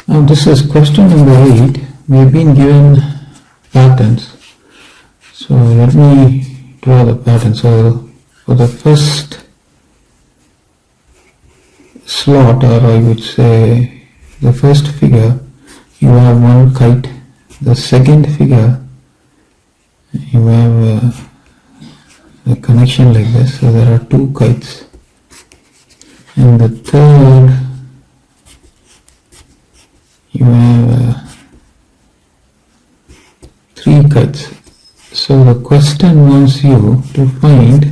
Now this is question number 8. We have been given patterns. So let me draw the pattern. So for the first slot, or I would say the first figure, you have one kite. The second figure, you have a connection like this, so there are two kites. And the third, you have three kites. So the question wants you to find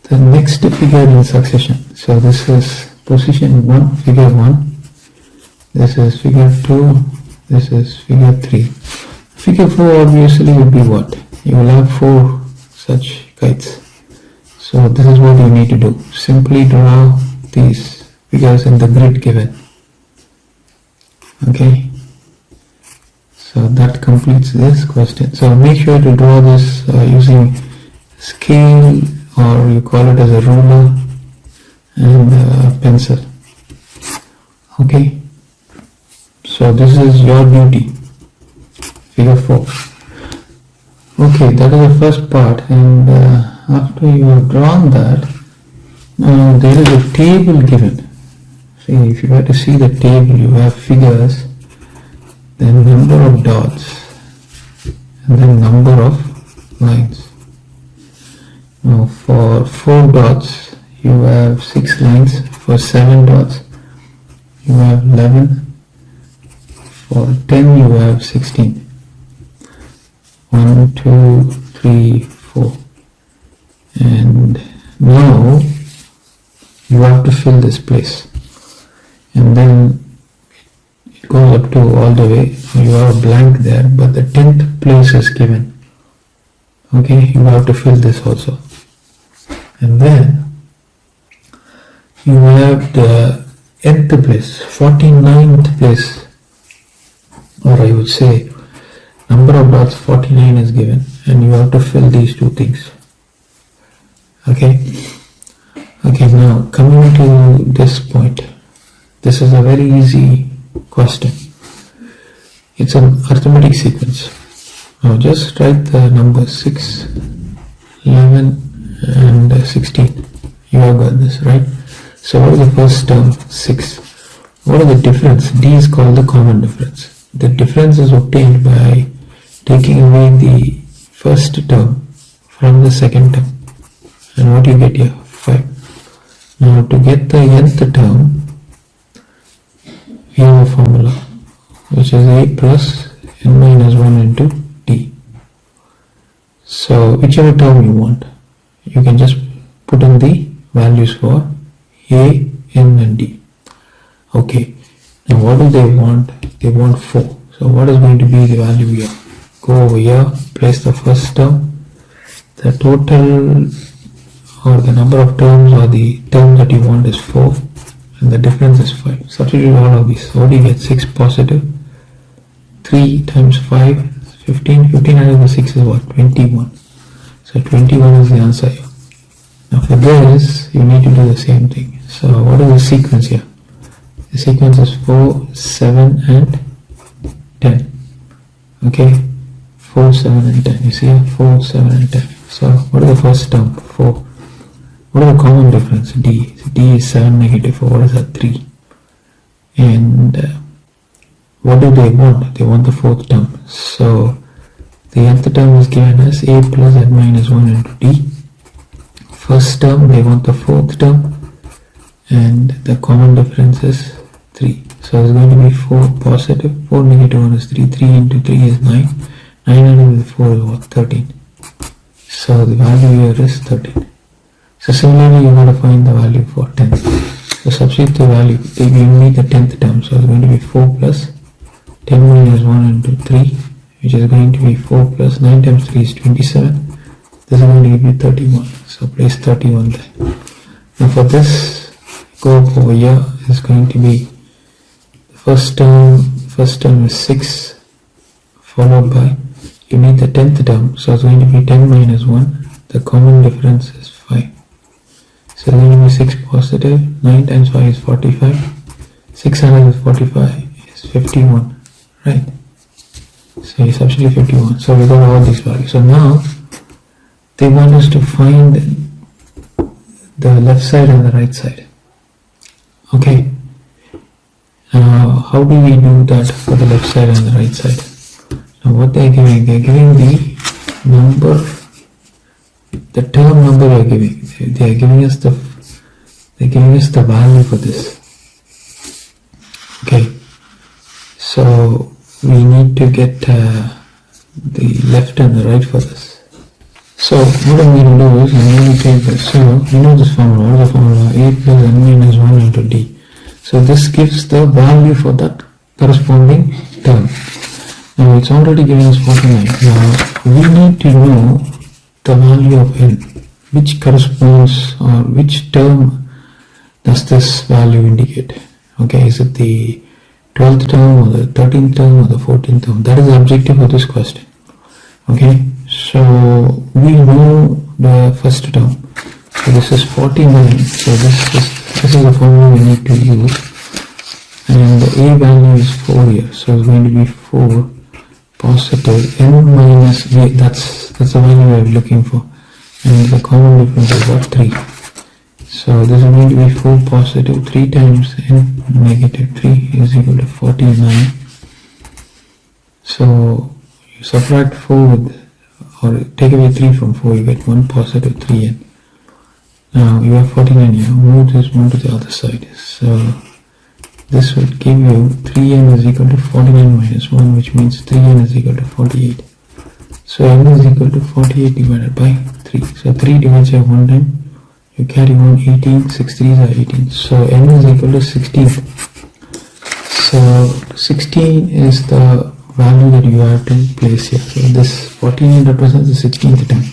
the next figure in succession. So this is position 1, figure 1. This is figure 2. This is figure 3. Figure 4 obviously would be what? You will have 4 such kites. So this is what you need to do. Simply draw these figures in the grid given. Okay. So that completes this question. So make sure to draw this using scale, or you call it as a ruler, and a pencil. Okay. So this is your duty. Figure 4. Okay, that is the first part, and after you have drawn that, there is a table given. See, if you were to see the table, you have figures, then number of dots, and then number of lines. Now for 4 dots, you have 6 lines. For 7 dots, you have 11. For 10, you have 16. 1, 2, 3, 4. And now you have to fill this place. And then it goes up to all the way. You have a blank there, but the 10th place is given. Okay, you have to fill this also. And then you have the nth place, 49th place, or I would say number of dots 49 is given, and you have to fill these two things. Okay. Okay, now coming to this point, this is a very easy question. It's an arithmetic sequence. Now just write the numbers 6, 11 and 16. You have got this, right? So what is the first term? 6. What is the difference? D is called the common difference. The difference is obtained by taking away the first term from the second term. And what do you get here? 5. Now to get the nth term, we have a formula which is a plus n minus 1 into d. So whichever term you want, you can just put in the values for a, n and d. Okay, now what do they want? They want 4. So what is going to be the value here? Go over here, place the first term, the total or the number of terms or the term that you want is 4, and the difference is 5. Substitute all of these. So what do you get? 6 positive. 3 times 5, 15. 15 added to 6 is what? 21. So 21 is the answer here. Now for this, you need to do the same thing. So what is the sequence here? The sequence is 4, 7 and 10. Okay, 4, 7 and 10. You see here? 4, 7 and 10. So what is the first term? 4. What is the common difference? D. D is 7 negative 4. What is that? 3. And what do they want? They want the fourth term. So the nth term is given as a plus n minus 1 into d. First term, they want the fourth term, and the common difference is 3. So it's going to be 4 positive. 4 negative 1 is 3. 3 into 3 is 9. 9 into 4 is what? 13. So the value here is 13. So similarly, you got to find the value for 10. So substitute the value. They give me the 10th term. So it's going to be 4 plus 10 minus 1 into 3, which is going to be 4 plus 9 times 3 is 27. This is going to give you 31. So place 31 there. Now for this, go up over here. Is going to be the first term is 6, followed by, you need the 10th term. So it's going to be 10 minus 1. The common difference is 5. So it's going to be 6 positive. 9 times 5 is 45. 600 is 45. is 51, right? So you substitute 51. So we got all these values. So now they want us to find the left side and the right side. Okay. How do we do that for the left side and the right side? Now what they're giving the number, the term number they're giving. They're giving us the value for this. Okay. So we need to get the left and the right for this. So what I'm going to do is I'm going to take this. So you know this formula. What is the formula? A plus n minus 1 into d. So this gives the value for that corresponding term. Now it's already given us 49. Now we need to know the value of n, which corresponds or which term does this value indicate. Okay, is it the 12th term or the 13th term or the 14th term? That is the objective of this question. Okay, so we know the first term. So this is 49. So this is the formula we need to use. And the a value is 4 here. So it's going to be 4 positive n minus v. That's the value we're looking for. And the common difference is what? 3. So this is going to be 4 positive 3 times n negative 3 is equal to 49. So you subtract 4 with, or take away 3 from 4, you get 1 positive 3n. Now you have 49 here, move this one to the other side. So this would give you 3n is equal to 49 minus 1, which means 3n is equal to 48. So n is equal to 48 divided by 3. So 3 divides here 1 time. You carry on 18, 6 3s are 18. So n is equal to 16. So 16 is the value that you have to place here. So this 14 represents the 16th term.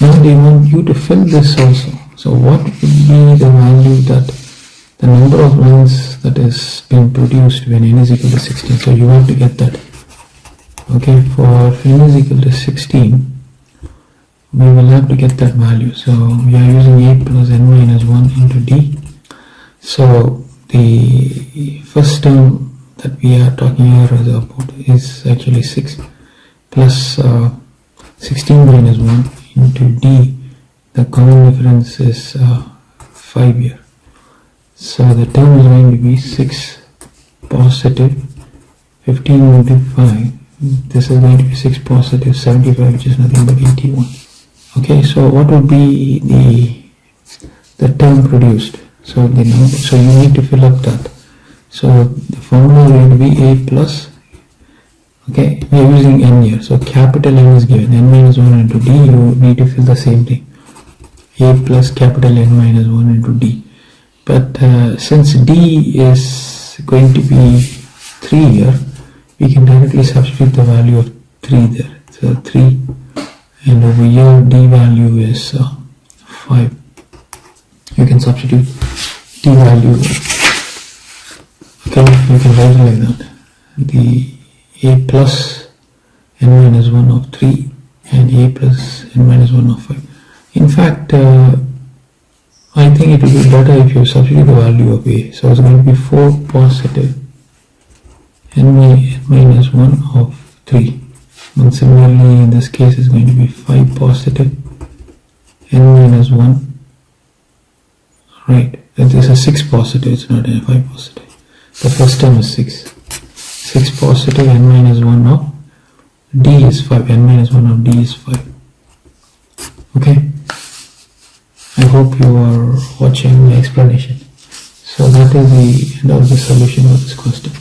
Now they want you to fill this also. So what would be the value that the number of lines that is being produced when n is equal to 16? So you have to get that. Okay, for n is equal to 16, we will have to get that value. So we are using a plus n minus 1 into d. So the first term that we are talking here about is actually 6 plus 16 minus 1 into d. The common difference is 5 here. So the term is going to be 6 positive 15 into 5. This is going to be 6 positive 75, which is nothing but 81. Okay, so what would be the term produced? So the number, so you need to fill up that. So the formula is going to be a plus, okay, we are using n here, so capital N is given, n minus 1 into d. You need to fill the same thing, a plus capital N minus 1 into d. But since d is going to be 3 here, we can directly substitute the value of 3 there. So 3, and over here d value is 5. You can substitute d value. Okay, you can write it like that. The a plus n minus 1 of 3 and a plus n minus 1 of 5. In fact, I think it will be better if you substitute the value of a. So it's going to be 4 positive n minus 1 of 3. And similarly, in this case, it's going to be 5 positive n minus 1. Right, this is a 6 positive, it's not a 5 positive. The first term is 6. 6 positive n minus 1 of d is 5. N minus 1 of d is 5. Okay. I hope you are watching my explanation. So that is the end of the solution of this question.